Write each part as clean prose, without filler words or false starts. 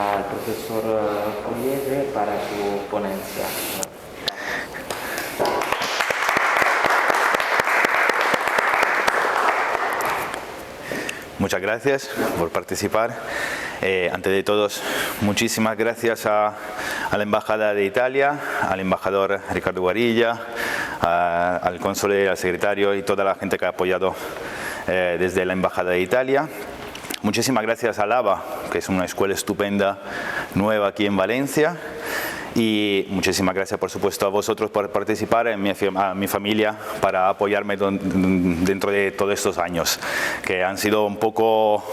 al profesor Pugliese para su ponencia. Muchas gracias por participar. Antes de todos, muchísimas gracias a la Embajada de Italia, al embajador Ricardo Guarilla, al cónsul y al secretario y toda la gente que ha apoyado desde la Embajada de Italia. Muchísimas gracias a LABA, que es una escuela estupenda, nueva aquí en Valencia. Y muchísimas gracias, por supuesto, a vosotros por participar, a mi familia, para apoyarme dentro de todos estos años, que han sido un poco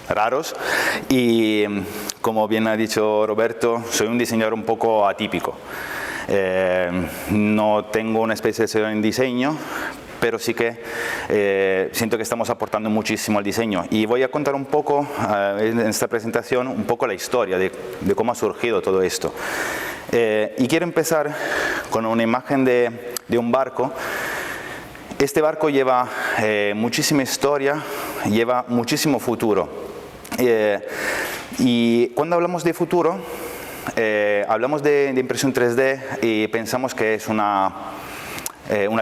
raros. Y como bien ha dicho Roberto, soy un diseñador un poco atípico. No tengo una especialización en diseño, pero sí que siento que estamos aportando muchísimo al diseño. Y voy a contar un poco, en esta presentación, un poco la historia de cómo ha surgido todo esto. Y quiero empezar con una imagen de un barco. Este barco lleva muchísima historia, lleva muchísimo futuro. Y cuando hablamos de futuro, hablamos de impresión 3D y pensamos que es una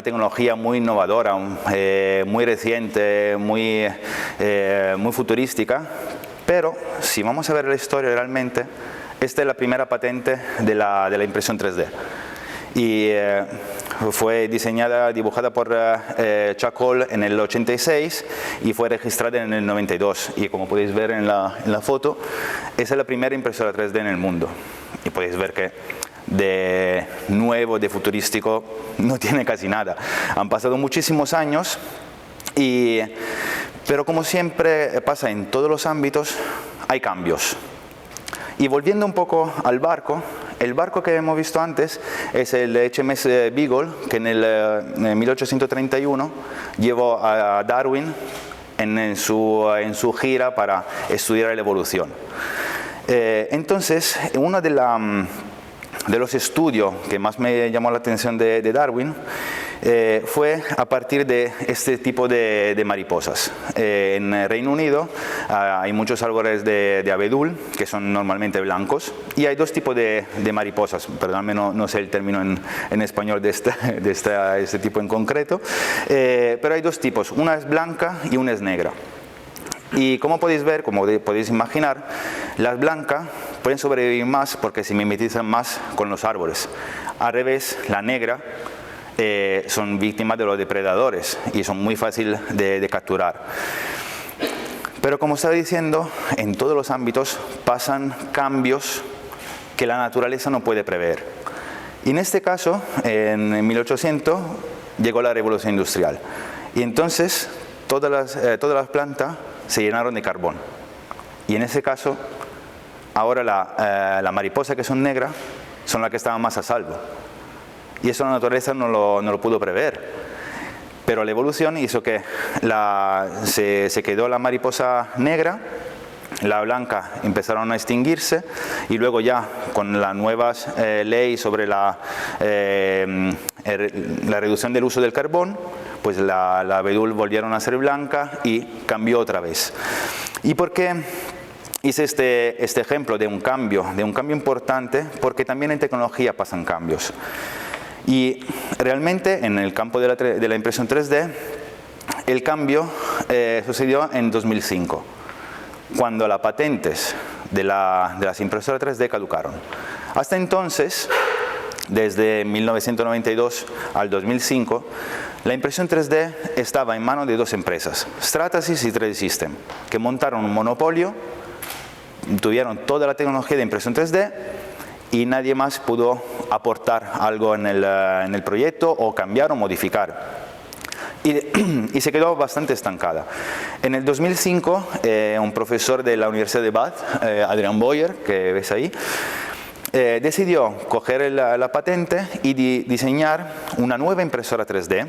tecnología muy innovadora, muy reciente, muy futurística, pero si vamos a ver la historia realmente, esta es la primera patente de la impresión 3D. Y fue dibujada por Chuck Hall en el 86 y fue registrada en el 92. Y como podéis ver en la foto, esa es la primera impresora 3D en el mundo. Y podéis ver que de nuevo, de futurístico, no tiene casi nada. Han pasado muchísimos años, pero como siempre pasa en todos los ámbitos, hay cambios. Y volviendo un poco al barco, el barco que hemos visto antes es el HMS Beagle, que en 1831 llevó a Darwin en su gira para estudiar la evolución. Entonces, uno de los estudios que más me llamó la atención de Darwin fue a partir de este tipo de mariposas. En el Reino Unido hay muchos árboles de abedul que son normalmente blancos, y hay dos tipos de mariposas, perdóname, no sé el término en español de este tipo en concreto, pero hay dos tipos, una es blanca y una es negra. Y como podéis ver, como podéis imaginar, las blancas pueden sobrevivir más porque se mimetizan más con los árboles. Al revés, la negra son víctimas de los depredadores y son muy fáciles de capturar. Pero como estaba diciendo, en todos los ámbitos pasan cambios que la naturaleza no puede prever. Y en este caso, en 1800, llegó la revolución industrial. Y entonces todas las plantas se llenaron de carbón. Y en ese caso, ahora la mariposa que son negras son las que estaban más a salvo. Y eso la naturaleza no lo pudo prever. Pero la evolución hizo que se quedó la mariposa negra, la blanca empezaron a extinguirse, y luego ya con las nuevas leyes sobre la reducción del uso del carbón, pues la abedul volvieron a ser blanca y cambió otra vez. ¿Y por qué hice este ejemplo de un cambio importante? Porque también en tecnología pasan cambios. Y realmente en el campo de la impresión 3D, el cambio sucedió en 2005, cuando las patentes de las impresoras 3D caducaron. Hasta entonces, desde 1992 al 2005, la impresión 3D estaba en manos de dos empresas, Stratasys y 3D Systems, que montaron un monopolio, tuvieron toda la tecnología de impresión 3D y nadie más pudo aportar algo en el proyecto o cambiar o modificar. Y se quedó bastante estancada. En el 2005, un profesor de la Universidad de Bath, Adrian Boyer, que ves ahí, decidió coger la patente y diseñar una nueva impresora 3D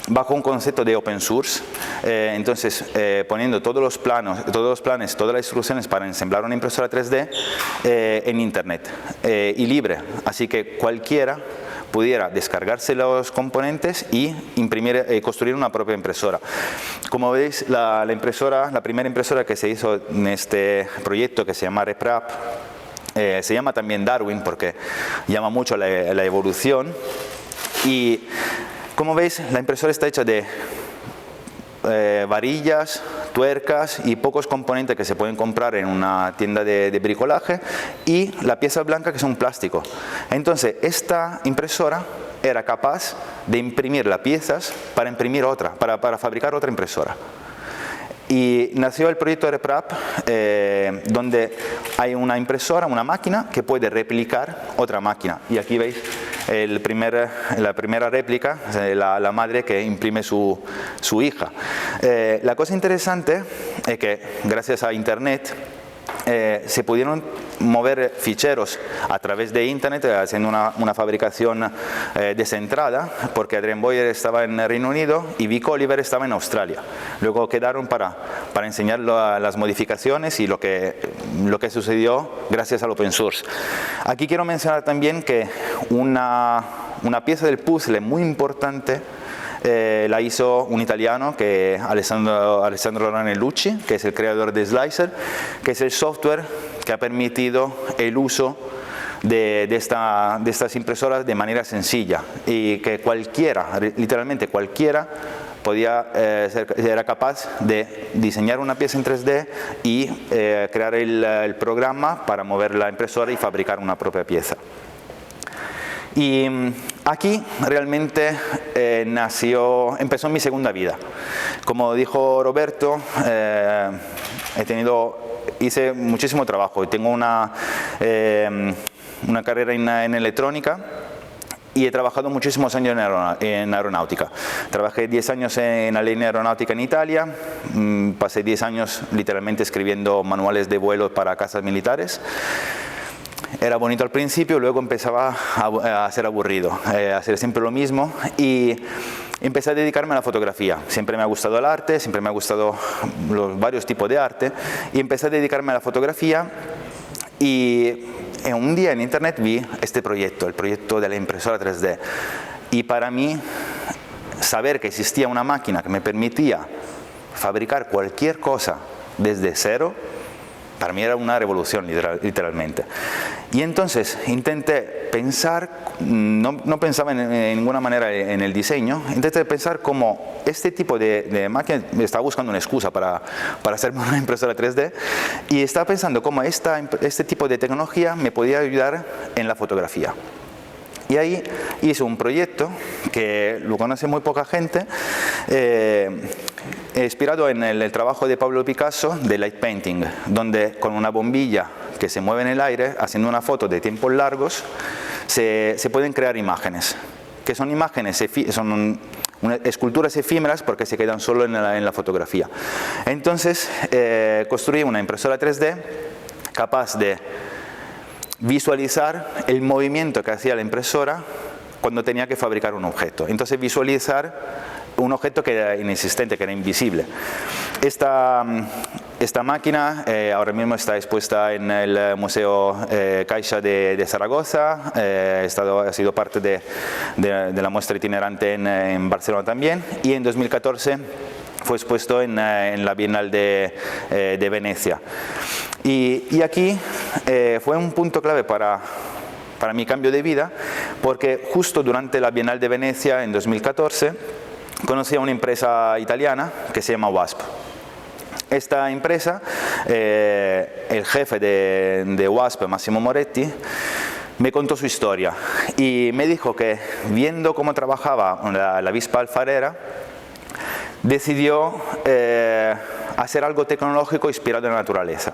bajo un concepto de open source, entonces poniendo todos los planes, todas las instrucciones para ensamblar una impresora 3D en internet y libre, así que cualquiera pudiera descargarse los componentes y imprimir, construir una propia impresora. Como veis, la primera impresora que se hizo en este proyecto, que se llama RepRap, se llama también Darwin porque llama mucho la evolución. Y como veis, la impresora está hecha de varillas, tuercas y pocos componentes que se pueden comprar en una tienda de bricolaje, y la pieza blanca, que es un plástico. Entonces esta impresora era capaz de imprimir las piezas para imprimir otra, para fabricar otra impresora. Y nació el proyecto RepRap, donde hay una impresora, una máquina que puede replicar otra máquina. Y aquí veis la primera réplica, la madre que imprime su hija. La cosa interesante es que gracias a Internet se pudieron mover ficheros a través de Internet, haciendo una fabricación descentrada, porque Adrian Boyer estaba en el Reino Unido y Vic Oliver estaba en Australia. Luego quedaron para enseñar las modificaciones y lo que sucedió gracias al open source. Aquí quiero mencionar también que una pieza del puzzle muy importante la hizo un italiano, que Alessandro Ranellucci, que es el creador de Slicer, que es el software que ha permitido el uso de estas impresoras de manera sencilla, y que cualquiera, literalmente cualquiera, era capaz de diseñar una pieza en 3D y crear el programa para mover la impresora y fabricar una propia pieza. Y aquí realmente empezó mi segunda vida. Como dijo Roberto, hice muchísimo trabajo. Tengo una carrera en electrónica y he trabajado muchísimos años en aeronáutica. Trabajé 10 años en la línea aeronáutica en Italia, pasé 10 años literalmente escribiendo manuales de vuelo para casas militares. Era bonito al principio, luego empezaba a ser aburrido, a hacer siempre lo mismo, y empecé a dedicarme a la fotografía. Siempre me ha gustado el arte, siempre me ha gustado los varios tipos de arte, y empecé a dedicarme a la fotografía. Y un día en Internet vi este proyecto, el proyecto de la impresora 3D, y para mí saber que existía una máquina que me permitía fabricar cualquier cosa desde cero, para mí era una revolución, literalmente. Y entonces intenté pensar, no pensaba en ninguna manera en el diseño, intenté pensar cómo este tipo de máquina, estaba buscando una excusa para hacerme una impresora 3D, y estaba pensando cómo este tipo de tecnología me podía ayudar en la fotografía. Y ahí hice un proyecto que lo conoce muy poca gente, inspirado en el trabajo de Pablo Picasso de light painting, donde con una bombilla que se mueve en el aire, haciendo una foto de tiempos largos, se pueden crear imágenes, que son imágenes, son esculturas efímeras porque se quedan solo en la fotografía. Entonces construí una impresora 3D capaz de visualizar el movimiento que hacía la impresora cuando tenía que fabricar un objeto. Entonces visualizar un objeto que era inexistente, que era invisible. Esta máquina ahora mismo está expuesta en el Museo Caixa de Zaragoza, ha sido parte de la muestra itinerante en Barcelona también, y en 2014 fue expuesto en la Bienal de Venecia. Y aquí fue un punto clave para mi cambio de vida, porque justo durante la Bienal de Venecia en 2014 conocí a una empresa italiana que se llama Wasp. Esta empresa, el jefe de Wasp, Massimo Moretti, me contó su historia y me dijo que, viendo cómo trabajaba la avispa alfarera, decidió hacer algo tecnológico inspirado en la naturaleza.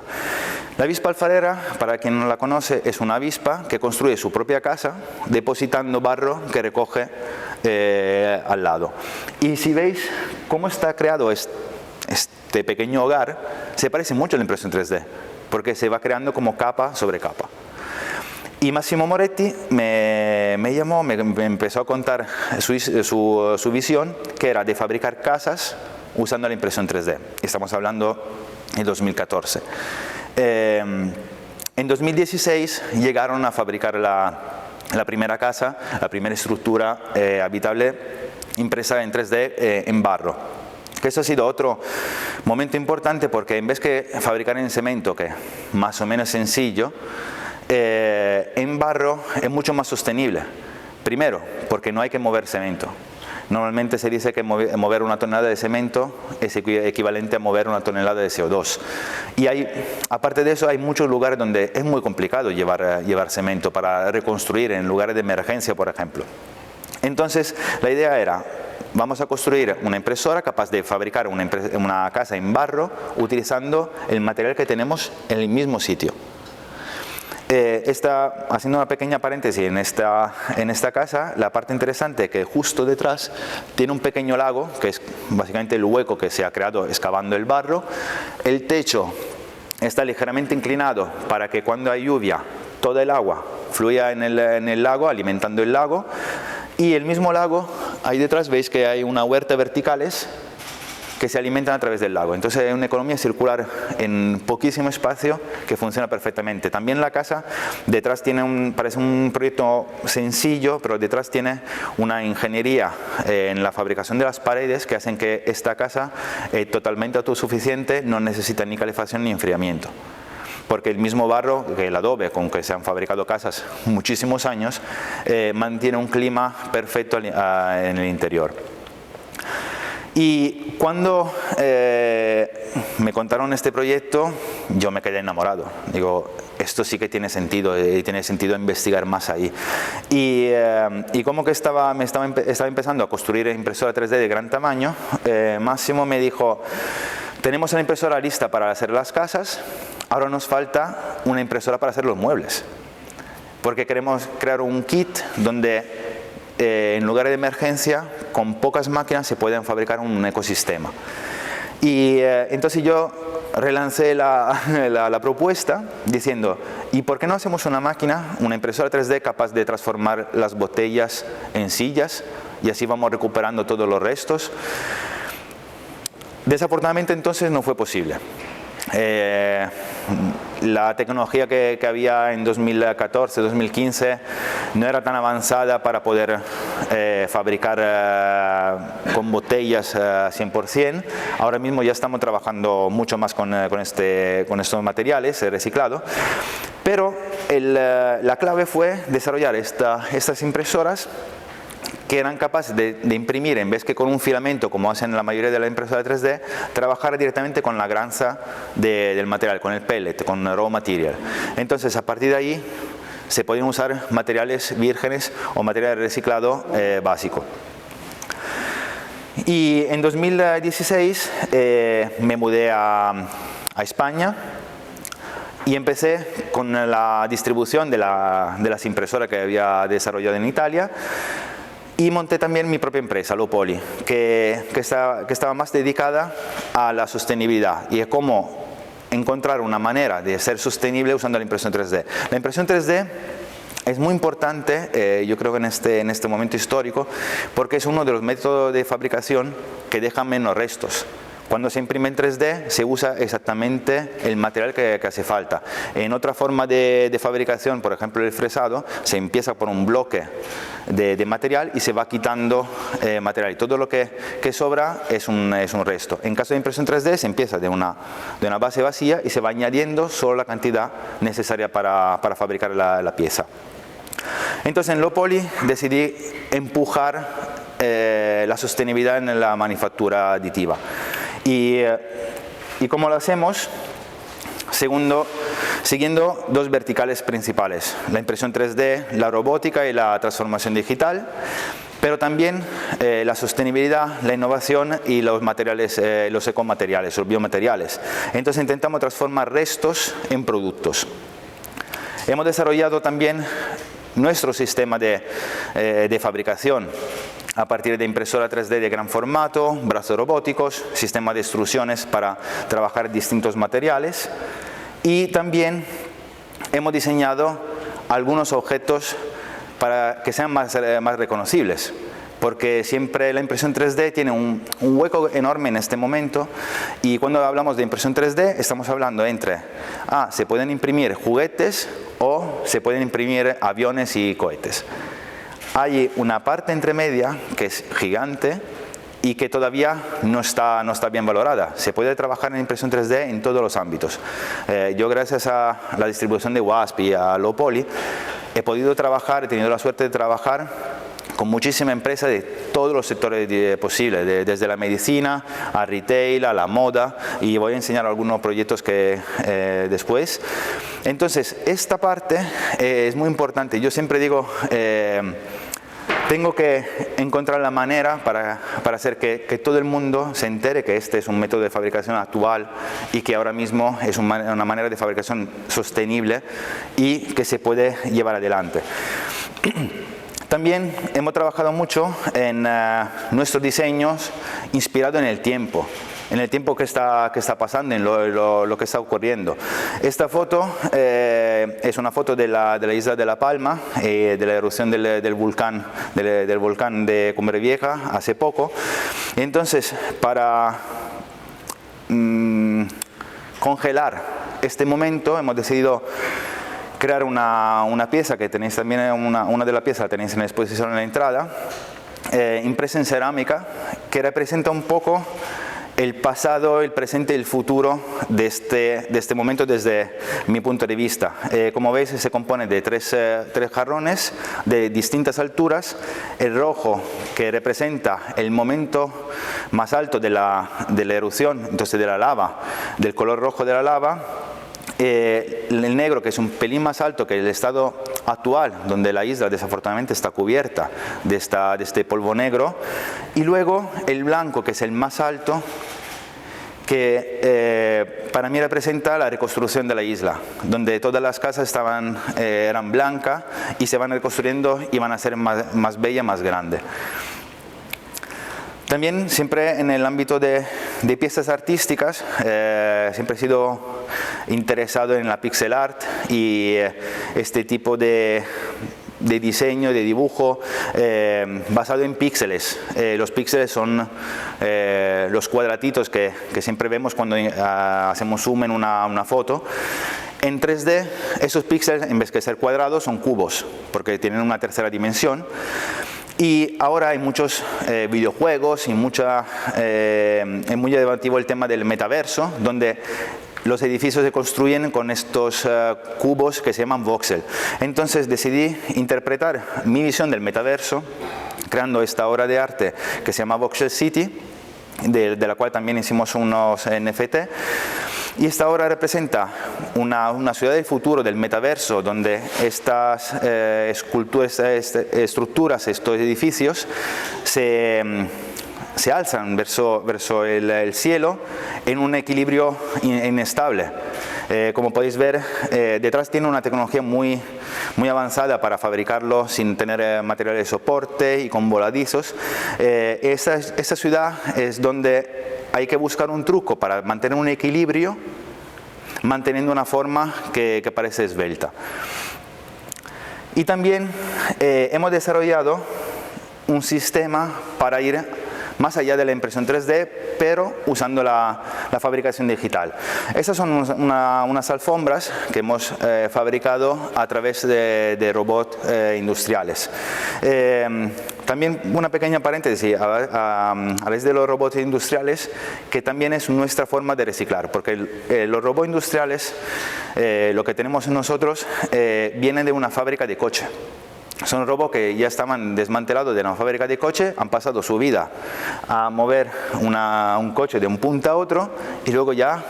La avispa alfarera, para quien no la conoce, es una avispa que construye su propia casa depositando barro que recoge al lado. Y si veis cómo está creado este pequeño hogar, se parece mucho a la impresión 3D, porque se va creando como capa sobre capa. Y Massimo Moretti me llamó, me empezó a contar su visión, que era de fabricar casas usando la impresión 3D. Estamos hablando en 2014. En 2016 llegaron a fabricar la la primera casa, la primera estructura habitable impresa en 3D en barro. Que eso ha sido otro momento importante porque en vez que fabricar en cemento, que es más o menos sencillo, en barro es mucho más sostenible. Primero, porque no hay que mover cemento. Normalmente se dice que mover una tonelada de cemento es equivalente a mover una tonelada de CO2. Y aparte de eso, hay muchos lugares donde es muy complicado llevar cemento para reconstruir en lugares de emergencia, por ejemplo. Entonces, la idea era, vamos a construir una impresora capaz de fabricar una casa en barro utilizando el material que tenemos en el mismo sitio. Haciendo una pequeña paréntesis en esta casa, la parte interesante es que justo detrás tiene un pequeño lago, que es básicamente el hueco que se ha creado excavando el barro. El techo está ligeramente inclinado para que cuando hay lluvia toda el agua fluya en el lago, alimentando el lago. Y el mismo lago, ahí detrás veis que hay una huerta verticales que se alimentan a través del lago. Entonces hay una economía circular en poquísimo espacio que funciona perfectamente. También la casa detrás parece un proyecto sencillo, pero detrás tiene una ingeniería en la fabricación de las paredes que hacen que esta casa es totalmente autosuficiente, no necesita ni calefacción ni enfriamiento. Porque el mismo barro, que el adobe con que se han fabricado casas muchísimos años, mantiene un clima perfecto en el interior. Y cuando me contaron este proyecto, yo me quedé enamorado. Digo, esto sí que tiene sentido investigar más ahí. Y como que estaba empezando a construir impresora 3D de gran tamaño, Máximo me dijo, tenemos una impresora lista para hacer las casas, ahora nos falta una impresora para hacer los muebles. Porque queremos crear un kit donde en lugar de emergencia, con pocas máquinas se pueden fabricar un ecosistema. Y entonces yo relancé la propuesta diciendo, ¿y por qué no hacemos una máquina, una impresora 3D capaz de transformar las botellas en sillas? Y así vamos recuperando todos los restos. Desafortunadamente entonces no fue posible. La tecnología que había en 2014-2015 no era tan avanzada para poder fabricar con botellas 100%. Ahora mismo ya estamos trabajando mucho más con estos materiales reciclados, pero la clave fue desarrollar estas impresoras que eran capaces de imprimir, en vez que con un filamento, como hacen la mayoría de las impresoras 3D, trabajar directamente con la granza del material, con el pellet, con raw material. Entonces, a partir de ahí, se podían usar materiales vírgenes o material reciclado básico. Y en 2016 me mudé a España y empecé con la distribución de las impresoras que había desarrollado en Italia. Y monté también mi propia empresa, Lopoli, que estaba más dedicada a la sostenibilidad y a cómo encontrar una manera de ser sostenible usando la impresión 3D. La impresión 3D es muy importante, yo creo que en este momento histórico, porque es uno de los métodos de fabricación que dejan menos restos. Cuando se imprime en 3D se usa exactamente el material que hace falta. En otra forma de fabricación, por ejemplo el fresado, se empieza por un bloque de material y se va quitando material. Y todo lo que sobra es un resto. En caso de impresión 3D se empieza de una base vacía y se va añadiendo solo la cantidad necesaria para fabricar la pieza. Entonces en Lopoli decidí empujar la sostenibilidad en la manufactura aditiva. ¿Y cómo lo hacemos? Siguiendo dos verticales principales, la impresión 3D, la robótica y la transformación digital, pero también la sostenibilidad, la innovación y los materiales, los ecomateriales, los biomateriales. Entonces intentamos transformar restos en productos. Hemos desarrollado también nuestro sistema de fabricación a partir de impresora 3D de gran formato, brazos robóticos, sistema de extrusiones para trabajar distintos materiales, y también hemos diseñado algunos objetos para que sean más reconocibles, porque siempre la impresión 3D tiene un hueco enorme en este momento, y cuando hablamos de impresión 3D estamos hablando entre, se pueden imprimir juguetes o se pueden imprimir aviones y cohetes. Hay una parte intermedia que es gigante y que todavía no está bien valorada. Se puede trabajar en impresión 3D en todos los ámbitos. Yo, gracias a la distribución de WASP y a Low Poly, he podido trabajar, he tenido la suerte de trabajar con muchísimas empresas de todos los sectores posibles, desde la medicina a retail, a la moda, y voy a enseñar algunos proyectos que después. Entonces, esta parte es muy importante. Yo siempre digo, tengo que encontrar la manera para hacer que todo el mundo se entere que este es un método de fabricación actual y que ahora mismo es una manera de fabricación sostenible y que se puede llevar adelante. También hemos trabajado mucho en nuestros diseños inspirados en el tiempo que está pasando, en lo que está ocurriendo. Esta foto es una foto de la isla de La Palma, de la erupción del volcán de Cumbre Vieja hace poco. Entonces, para congelar este momento, hemos decidido crear una pieza que tenéis también, una de las piezas la tenéis en la exposición en la entrada, impresa en cerámica, que representa un poco el pasado, el presente y el futuro de este momento desde mi punto de vista. Como veis, se compone de tres jarrones de distintas alturas. El rojo, que representa el momento más alto de la erupción, entonces de la lava, del color rojo de la lava. El negro, que es un pelín más alto que el estado actual, donde la isla desafortunadamente está cubierta de este polvo negro, y luego el blanco, que es el más alto, que para mí representa la reconstrucción de la isla, donde todas las casas eran blancas y se van reconstruyendo y van a ser más bellas, más grandes. También siempre en el ámbito de piezas artísticas, siempre he sido interesado en la pixel art y este tipo de diseño, de dibujo basado en píxeles. Los píxeles son los cuadratitos que siempre vemos cuando hacemos zoom en una foto. En 3D, esos píxeles, en vez de ser cuadrados, son cubos, porque tienen una tercera dimensión. Y ahora hay muchos videojuegos y es muy debativo el tema del metaverso, donde los edificios se construyen con estos cubos que se llaman voxel. Entonces decidí interpretar mi visión del metaverso creando esta obra de arte que se llama Voxel City, de la cual también hicimos unos NFT. Y esta obra representa una ciudad del futuro, del metaverso, donde estas esculturas, estructuras, estos edificios se alzan verso el cielo en un equilibrio inestable. Como podéis ver, detrás tiene una tecnología muy avanzada para fabricarlo sin tener material de soporte y con voladizos. Esta ciudad es donde hay que buscar un truco para mantener un equilibrio, manteniendo una forma que parece esbelta. Y también hemos desarrollado un sistema para ir más allá de la impresión 3D, pero usando la fabricación digital. Estas son unas alfombras que hemos fabricado a través de robots industriales. También una pequeña paréntesis a raíz de los robots industriales, que también es nuestra forma de reciclar, porque los robots industriales, lo que tenemos nosotros, vienen de una fábrica de coche. Son robots que ya estaban desmantelados de una fábrica de coche, han pasado su vida a mover un coche de un punto a otro y luego ya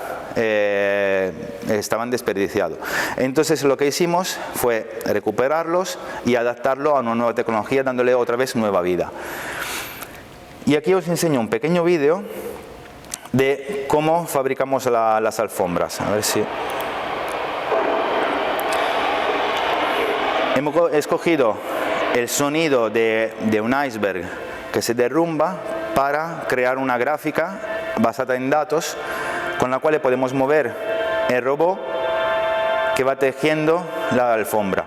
estaban desperdiciados. Entonces lo que hicimos fue recuperarlos y adaptarlo a una nueva tecnología, dándole otra vez nueva vida. Y aquí os enseño un pequeño vídeo de cómo fabricamos las alfombras. A ver si... Hemos escogido el sonido de un iceberg que se derrumba para crear una gráfica basada en datos con la cual podemos mover el robot que va tejiendo la alfombra.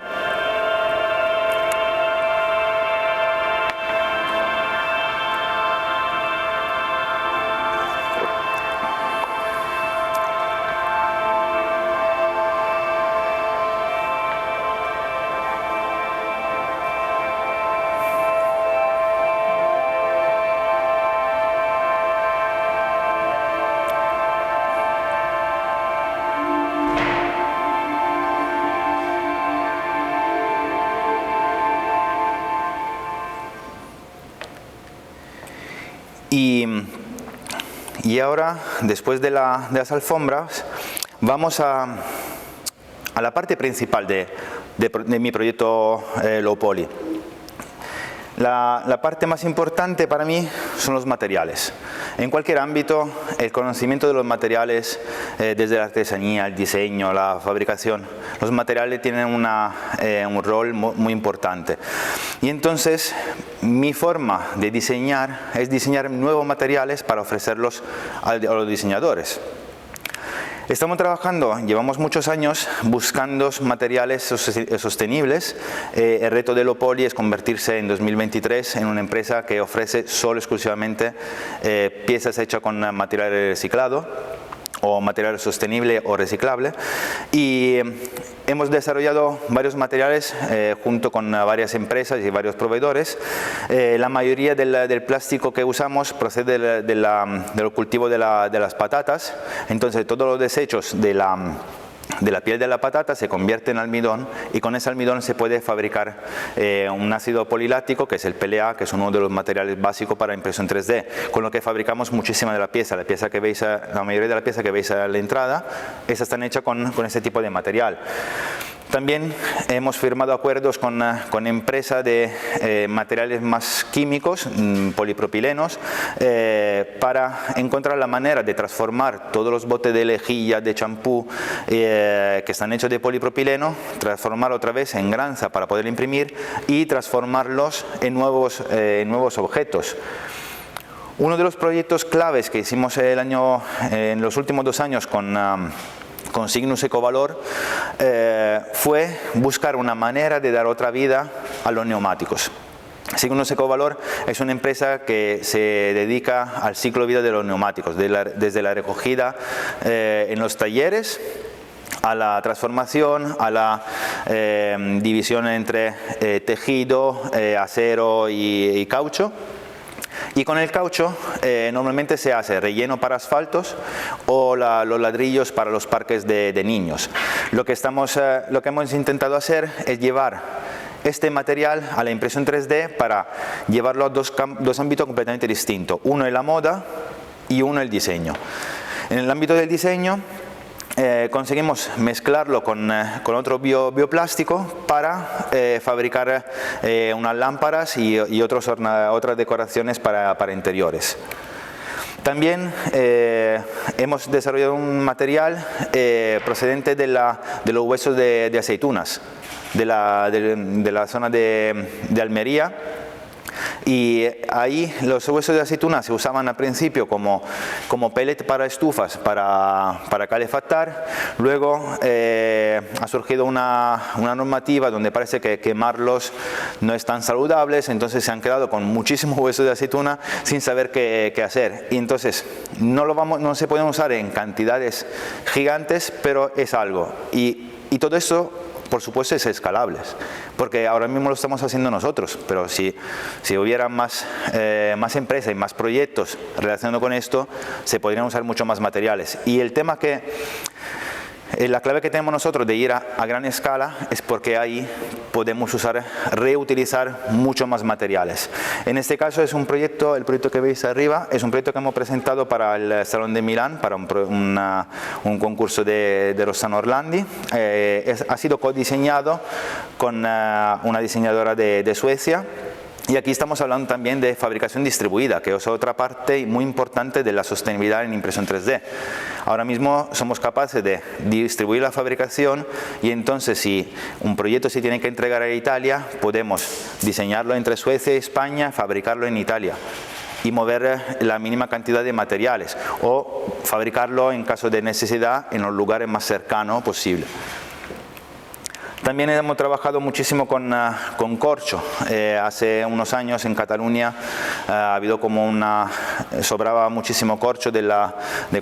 Y ahora, después de las alfombras, vamos a la parte principal de mi proyecto Low Poly. La parte más importante para mí son los materiales. En cualquier ámbito, el conocimiento de los materiales, desde la artesanía, el diseño, la fabricación, los materiales tienen un rol muy importante. Y entonces, mi forma de diseñar es diseñar nuevos materiales para ofrecerlos a los diseñadores. Estamos trabajando, llevamos muchos años buscando materiales sostenibles. El reto de Low Poly es convertirse en 2023 en una empresa que ofrece solo exclusivamente piezas hechas con material reciclado o material sostenible o reciclable, y hemos desarrollado varios materiales junto con varias empresas y varios proveedores. La mayoría del plástico que usamos procede del cultivo de las patatas, entonces todos los desechos de la piel de la patata se convierte en almidón, y con ese almidón se puede fabricar un ácido poliláctico, que es el PLA, que es uno de los materiales básicos para impresión 3D, con lo que fabricamos muchísima de la pieza que veis, la mayoría de la pieza que veis a la entrada, esas están hechas con este tipo de material. También hemos firmado acuerdos con empresas de materiales más químicos, polipropilenos, para encontrar la manera de transformar todos los botes de lejía, de champú, que están hechos de polipropileno, transformarlo otra vez en granza para poder imprimir y transformarlos en nuevos objetos. Uno de los proyectos claves que hicimos en los últimos 2 años con Signus Ecovalor fue buscar una manera de dar otra vida a los neumáticos. Signus Ecovalor es una empresa que se dedica al ciclo de vida de los neumáticos, desde la recogida en los talleres, a la transformación, a la división entre tejido, acero y caucho. Y con el caucho normalmente se hace relleno para asfaltos o los ladrillos para los parques de niños. Lo que hemos intentado hacer es llevar este material a la impresión 3D para llevarlo a dos ámbitos completamente distintos. Uno es la moda y uno el diseño. En el ámbito del diseño conseguimos mezclarlo con otro bioplástico para fabricar unas lámparas y otras decoraciones para interiores. También hemos desarrollado un material procedente de los huesos de aceitunas de la zona de Almería. Y ahí los huesos de aceituna se usaban al principio como pellet para estufas, para calefactar. Luego ha surgido una normativa donde parece que quemarlos no es tan saludable, entonces se han quedado con muchísimos huesos de aceituna sin saber qué hacer. Y entonces no se pueden usar en cantidades gigantes, pero es algo. Y todo eso, por supuesto, es escalable, porque ahora mismo lo estamos haciendo nosotros, pero si hubiera más empresas y más proyectos relacionados con esto, se podrían usar mucho más materiales. Y el tema la clave que tenemos nosotros de ir a gran escala es porque ahí podemos reutilizar mucho más materiales. En este caso es el proyecto que veis arriba, es un proyecto que hemos presentado para el Salón de Milán, para un concurso de Rossano Orlandi. Ha sido codiseñado con una diseñadora de Suecia. Y aquí estamos hablando también de fabricación distribuida, que es otra parte muy importante de la sostenibilidad en impresión 3D. Ahora mismo somos capaces de distribuir la fabricación, y entonces si un proyecto se tiene que entregar a Italia, podemos diseñarlo entre Suecia y España, fabricarlo en Italia y mover la mínima cantidad de materiales, o fabricarlo en caso de necesidad en los lugares más cercanos posible. También hemos trabajado muchísimo con corcho. Hace unos años en Cataluña ha habido sobraba muchísimo corcho de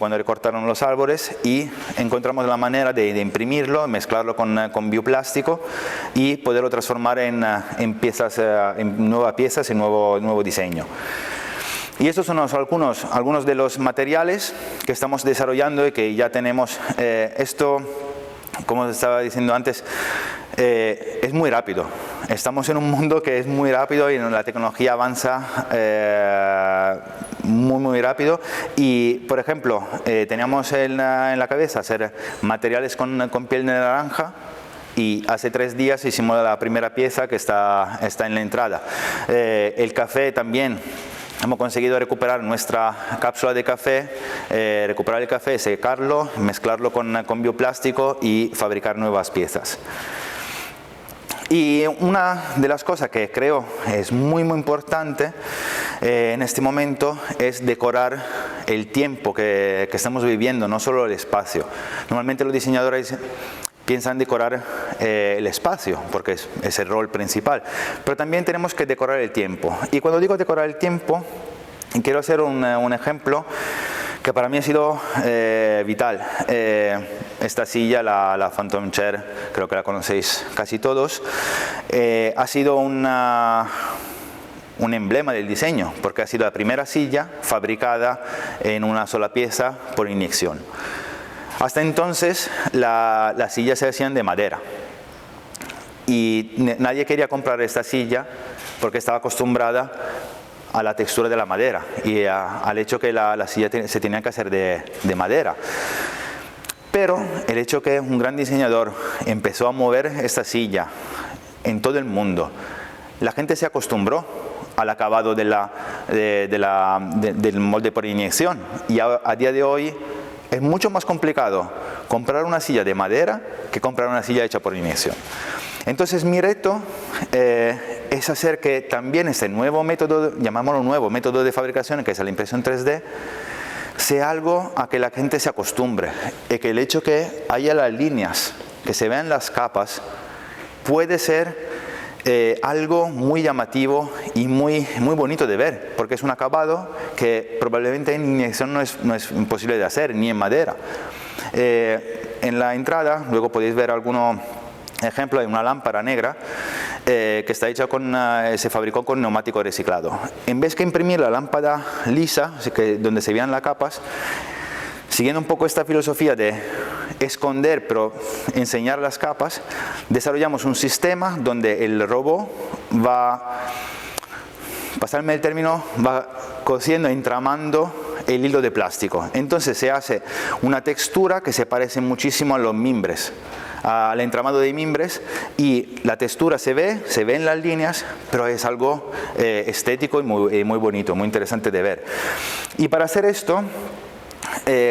cuando recortaron los árboles, y encontramos la manera de imprimirlo, mezclarlo con bioplástico y poderlo transformar en nuevas piezas, en nuevo diseño. Y estos son algunos de los materiales que estamos desarrollando y que ya tenemos. Esto, como estaba diciendo antes, es muy rápido. Estamos en un mundo que es muy rápido y la tecnología avanza muy rápido. Y, por ejemplo, teníamos en la cabeza hacer materiales con piel de naranja, y hace 3 días hicimos la primera pieza que está en la entrada. El café también. Hemos conseguido recuperar nuestra cápsula de café, recuperar el café, secarlo, mezclarlo con bioplástico y fabricar nuevas piezas. Y una de las cosas que creo es muy importante en este momento es decorar el tiempo que estamos viviendo, no solo el espacio. Normalmente los diseñadores piensan decorar el espacio, porque es el rol principal, pero también tenemos que decorar el tiempo. Y cuando digo decorar el tiempo, quiero hacer un ejemplo que para mí ha sido vital. Esta silla, la Phantom Chair, creo que la conocéis casi todos, ha sido un emblema del diseño, porque ha sido la primera silla fabricada en una sola pieza por inyección. Hasta entonces las sillas se hacían de madera y nadie quería comprar esta silla porque estaba acostumbrada a la textura de la madera y al hecho que la silla se tenía que hacer de madera. Pero el hecho que un gran diseñador empezó a mover esta silla en todo el mundo, la gente se acostumbró al acabado del molde por inyección, y a día de hoy es mucho más complicado comprar una silla de madera que comprar una silla hecha por inyección. Entonces mi reto es hacer que también este nuevo método, llamámoslo nuevo método de fabricación, que es la impresión 3D, sea algo a que la gente se acostumbre, y que el hecho que haya las líneas, que se vean las capas, puede ser algo muy llamativo y muy bonito de ver, porque es un acabado que probablemente en inyección no es imposible de hacer, ni en madera. En la entrada, luego podéis ver algunos ejemplos de una lámpara negra que está hecha se fabricó con neumático reciclado. En vez que imprimir la lámpara lisa, donde se vean las capas, siguiendo un poco esta filosofía de esconder pero enseñar las capas, desarrollamos un sistema donde el robot va, pasarme el término, va cosiendo, entramando el hilo de plástico. Entonces se hace una textura que se parece muchísimo a los mimbres, al entramado de mimbres, y la textura se ve en las líneas, pero es algo estético y muy bonito, muy interesante de ver. Y para hacer esto,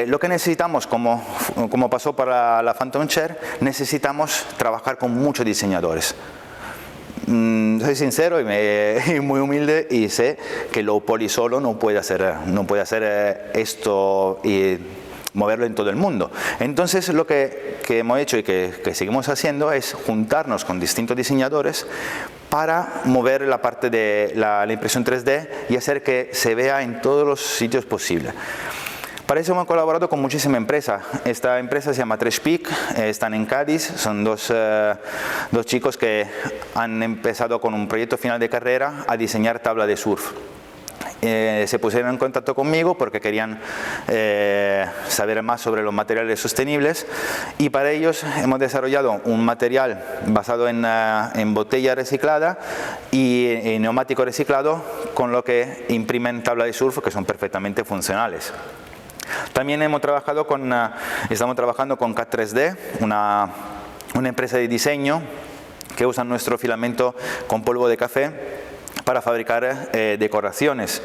lo que necesitamos, como pasó para la Phantom Chair, necesitamos trabajar con muchos diseñadores. Soy sincero y muy humilde, y sé que low poly solo no puede hacer esto y moverlo en todo el mundo. Entonces lo que hemos hecho y que seguimos haciendo es juntarnos con distintos diseñadores para mover la parte de la impresión 3D y hacer que se vea en todos los sitios posibles. Para eso hemos colaborado con muchísimas empresas. Esta empresa se llama Treshpeak, están en Cádiz, son dos chicos que han empezado con un proyecto final de carrera a diseñar tabla de surf. Se pusieron en contacto conmigo porque querían saber más sobre los materiales sostenibles, y para ellos hemos desarrollado un material basado en botella reciclada y en neumático reciclado, con lo que imprimen tabla de surf que son perfectamente funcionales. También estamos trabajando con CAD3D, una empresa de diseño que usa nuestro filamento con polvo de café para fabricar decoraciones.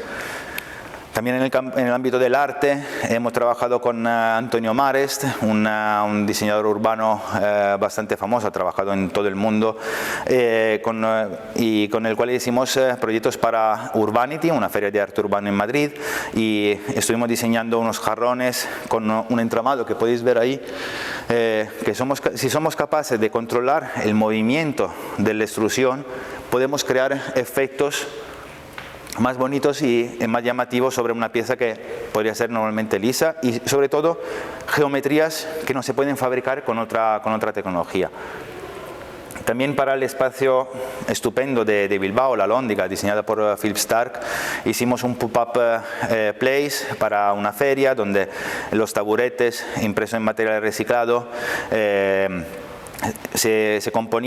También en el ámbito del arte hemos trabajado con Antonio Marest, un diseñador urbano bastante famoso, ha trabajado en todo el mundo, y con el cual hicimos proyectos para Urbanity, una feria de arte urbano en Madrid, y estuvimos diseñando unos jarrones con un entramado que podéis ver ahí, que si somos capaces de controlar el movimiento de la extrusión, podemos crear efectos más bonitos y más llamativos sobre una pieza que podría ser normalmente lisa, y sobre todo geometrías que no se pueden fabricar con otra tecnología. También para el espacio estupendo de Bilbao, la Lóndiga, diseñada por Philip Stark, hicimos un pop-up place para una feria donde los taburetes impresos en material reciclado se componían